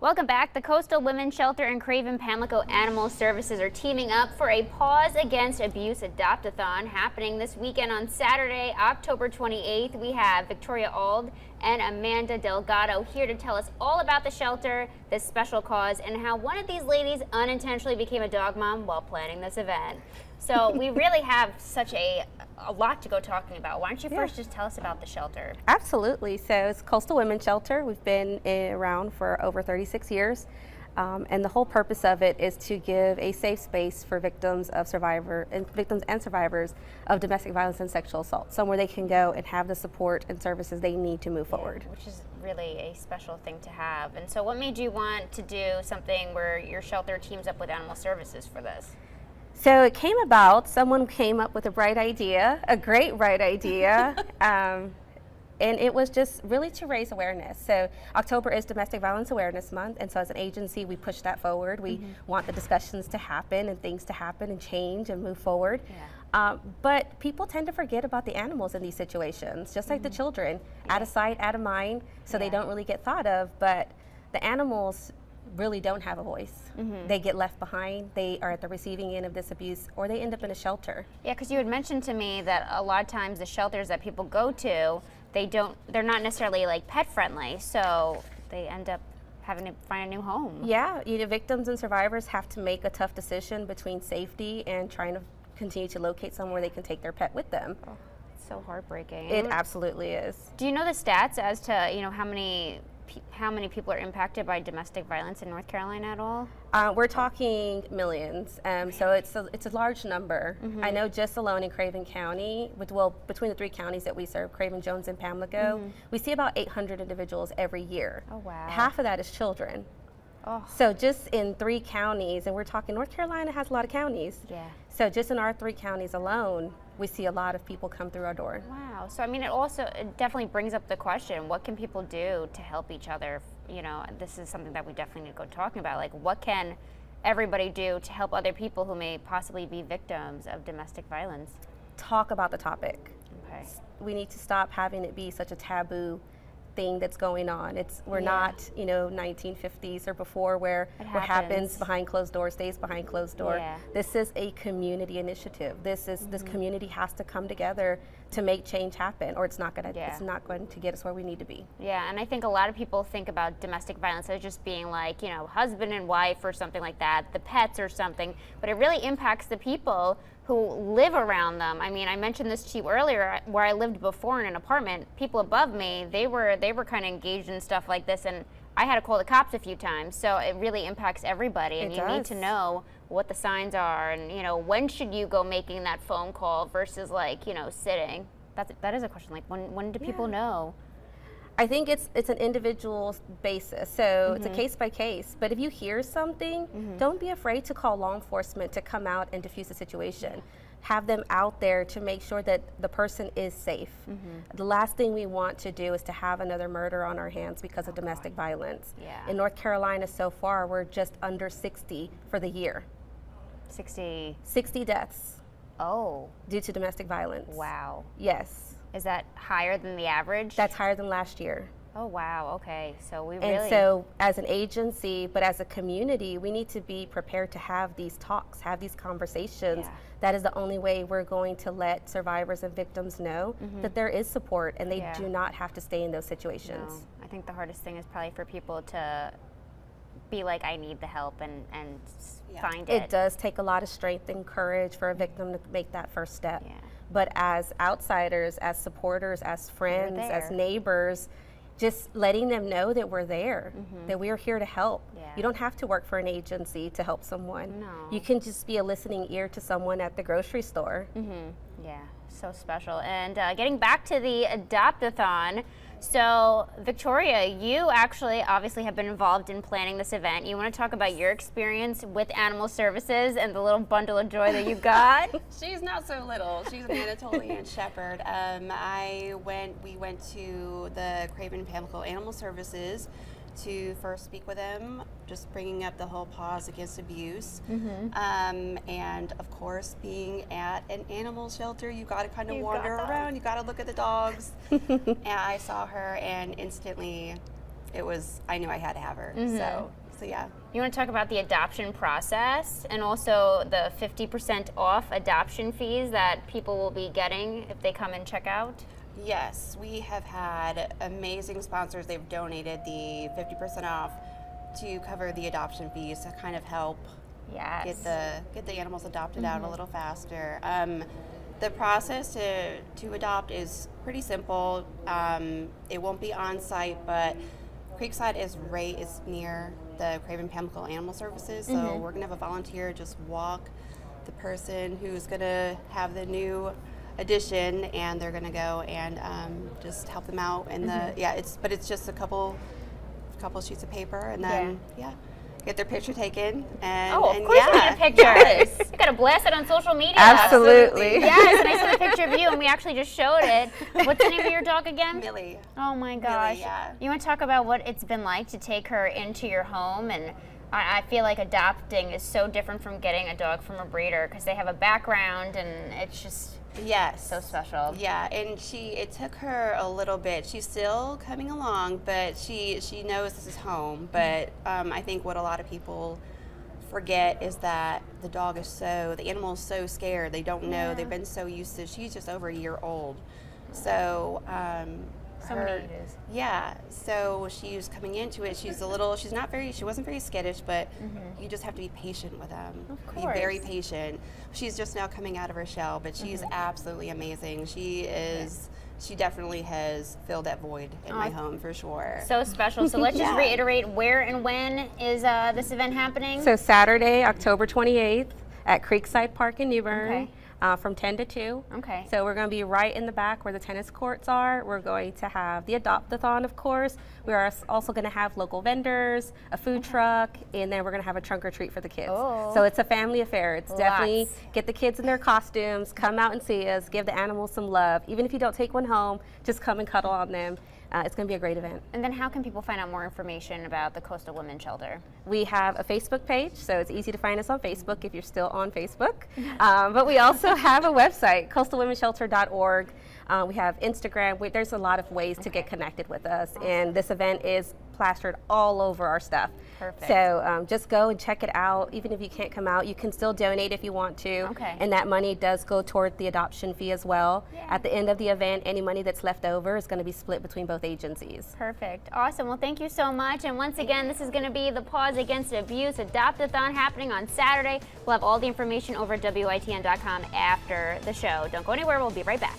Welcome back. The Coastal Women's Shelter and Craven Pamlico Animal Services are teaming up for a Paws Against Abuse Adopt-a-thon happening this weekend on Saturday, October 28th. We have Victoria Ald and Amanda Delgado here to tell us all about the shelter, this special cause, and how one of these ladies unintentionally became a dog mom while planning this event. So we really have such a lot to go talking about. Why don't you first just tell us about the shelter? Absolutely. So it's Coastal Women's Shelter. We've been around for over 36 years. And the whole purpose of it is to give a safe space for victims and survivors of domestic violence and sexual assault, somewhere they can go and have the support and services they need to move forward. Which is really a special thing to have. And so what made you want to do something where your shelter teams up with animal services for this? So it came about, someone came up with a bright idea, a great bright idea, and it was just really to raise awareness. So October is Domestic Violence Awareness Month, and so as an agency, we push that forward. We want the discussions to happen and things to happen and change and move forward. But people tend to forget about the animals in these situations, just like the children, out of sight, out of mind, so they don't really get thought of, but the animals really don't have a voice. They get left behind, they are at the receiving end of this abuse, or they end up in a shelter. Yeah, because you had mentioned to me that a lot of times the shelters that people go to, they're not necessarily like pet friendly, so they end up having to find a new home. Yeah, victims and survivors have to make a tough decision between safety and trying to continue to locate somewhere they can take their pet with them. Oh, it's so heartbreaking. It absolutely is. Do you know the stats as to how many people are impacted by domestic violence in North Carolina at all? We're talking millions, so it's a large number. I know just alone in Craven County, between the three counties that we serve, Craven, Jones, and Pamlico, we see about 800 individuals every year. Oh wow! Half of that is children. Oh. So just in 3 counties, and we're talking North Carolina has a lot of counties. Yeah. So just in our 3 counties alone, we see a lot of people come through our door. Wow. So I mean, it definitely brings up the question: what can people do to help each other? You know, this is something that we definitely need to go talking about. Like, what can everybody do to help other people who may possibly be victims of domestic violence? Talk about the topic. Okay. We need to stop having it be such a taboo thing that's going on. We're not, 1950s or before where what happens behind closed doors stays behind closed door. Yeah. This is a community initiative. This community has to come together to make change happen, or it's not going to get us where we need to be. Yeah, and I think a lot of people think about domestic violence as just being like, husband and wife or something like that, the pets or something, but it really impacts the people who live around them. I mean, I mentioned this to you earlier, where I lived before in an apartment. People above me, they were kind of engaged in stuff like this, and I had to call the cops a few times. So it really impacts everybody, and you need to know what the signs are, and when should you go making that phone call versus sitting. That is a question. Like, when do people know? I think it's an individual basis, so it's a case by case. But if you hear something, don't be afraid to call law enforcement to come out and diffuse the situation. Have them out there to make sure that the person is safe. The last thing we want to do is to have another murder on our hands because of domestic violence. Yeah. In North Carolina so far, we're just under 60 for the year. 60 deaths. Oh. Due to domestic violence. Wow. Yes. Is that higher than the average? That's higher than last year. Oh wow, okay. So we And so as an agency, but as a community, we need to be prepared to have these talks, have these conversations. Yeah. That is the only way we're going to let survivors and victims know that there is support and they do not have to stay in those situations. No. I think the hardest thing is probably for people to be like, I need the help and find it. It does take a lot of strength and courage for a victim to make that first step. Yeah. But as outsiders, as supporters, as friends, as neighbors, just letting them know that we're there, that we're here to help. Yeah. You don't have to work for an agency to help someone. No. You can just be a listening ear to someone at the grocery store. Yeah, so special. And getting back to the Adopt-a-thon, so Victoria, you actually obviously have been involved in planning this event. You want to talk about your experience with animal services and the little bundle of joy that you got? She's not so little. She's an Anatolian Shepherd. We went to the Craven Pamlico Animal Services to first speak with them, just bringing up the whole Paws Against Abuse. And of course, being at an animal shelter, you got to kind of wander around, you got to look at the dogs. And I saw her and instantly I knew I had to have her. So yeah. You want to talk about the adoption process and also the 50% off adoption fees that people will be getting if they come and check out? Yes, we have had amazing sponsors. They've donated the 50% off to cover the adoption fees to kind of help Yes. get the animals adopted out a little faster. The process to adopt is pretty simple. It won't be on site, but Creekside is near the Craven Chemical Animal Services, so we're gonna have a volunteer just walk the person who's gonna have the new addition, and they're gonna go and just help them out. And it's just a couple sheets of paper, and then get their picture taken. And Of course we need a picture. Yes. You gotta blast it on social media. Absolutely. Yes, and I saw a picture of you, and we actually just showed it. What's the name of your dog again? Millie. Oh my gosh. Millie, yeah. You want to talk about what it's been like to take her into your home? And I feel like adopting is so different from getting a dog from a breeder because they have a background, and it's just Yes. so special. Yeah, and it took her a little bit. She's still coming along, but she knows this is home. But I think what a lot of people forget is that the animal is so scared. They don't know. They've been so used to. She's just over a year old, so So many ages. yeah. So she's coming into it. She wasn't very skittish, but you just have to be patient with them. Of Be very course. patient. She's just now coming out of her shell, but she's absolutely amazing. She definitely has filled that void in my home for sure. So special. So let's just reiterate where and when is this event happening? So Saturday, October 28th at Creekside Park in New Bern. From 10 to 2. Okay. So we're going to be right in the back where the tennis courts are. We're going to have the Adopt-a-thon, of course. We are also going to have local vendors, a food truck, and then we're going to have a trunk or treat for the kids. Oh. So it's a family affair. It's definitely Lots. get the kids in their costumes, come out and see us, give the animals some love. Even if you don't take one home, just come and cuddle on them. It's going to be a great event. And then how can people find out more information about the Coastal Women's Shelter? We have a Facebook page, so it's easy to find us on Facebook if you're still on Facebook. But we also have a website, coastalwomenshelter.org. We have Instagram. There's a lot of ways to get connected with us, and this event is plastered all over our stuff. Perfect. So just go and check it out. Even if you can't come out, you can still donate if you want to. Okay. And that money does go toward the adoption fee as well. Yeah. At the end of the event, any money that's left over is going to be split between both agencies. Perfect. Awesome. Well, thank you so much. And once again, this is going to be the Paws Against Abuse Adopt-a-thon happening on Saturday. We'll have all the information over at WITN.com after the show. Don't go anywhere. We'll be right back.